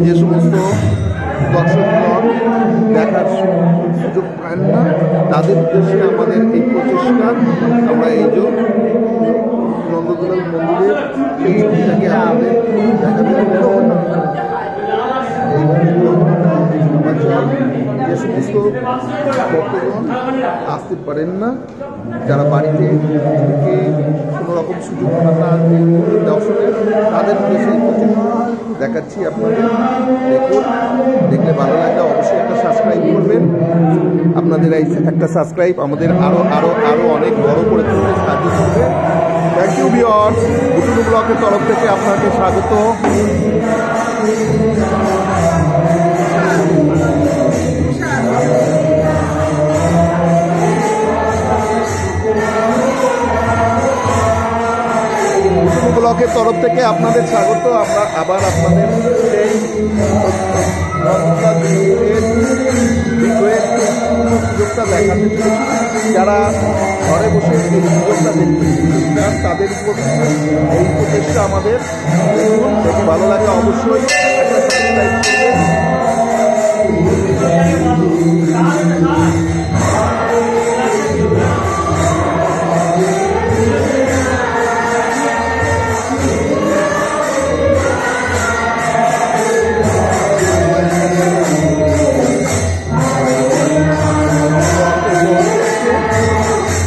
যে সমস্ত দর্শকগণ দেখার সুযোগ পান না তাদের উদ্দেশ্যে আমাদের এই প্রচেষ্টা। আমরা এই যে নন্দদুলাল মন্দিরের এই ছবিটাকে আমাদের যে সমস্ত ভক্তগণ আসতে পারেন না, যারা বাড়িতে থেকে কোনো রকম সুযোগ পান না দর্শনের, তাদের উদ্দেশ্যে দেখাচ্ছি আপনাদের। দেখুন, দেখলে ভালো লাগলে অবশ্যই একটা সাবস্ক্রাইব করবেন। আপনাদের এই একটা সাবস্ক্রাইব আমাদের আরও আরও আরও অনেক বড় করে তুলতে সাহায্য করবে। থ্যাংক ইউ ভিউয়ার্স, বুটুলু ব্লগের তরফ থেকে আপনাকে স্বাগত। ব্লকের তরফ থেকে আপনাদের স্বাগত। আমরা আবার আপনাদের সেই সুযোগটা দেখাতে চলেছি। যারা ঘরে বসে এই সুযোগটা দেখতে চান তাদের উপর এই প্রচেষ্টা আমাদের। দেখে ভালো লাগে অবশ্যই একটা সাবস্ক্রাইব করবেন।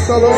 চলো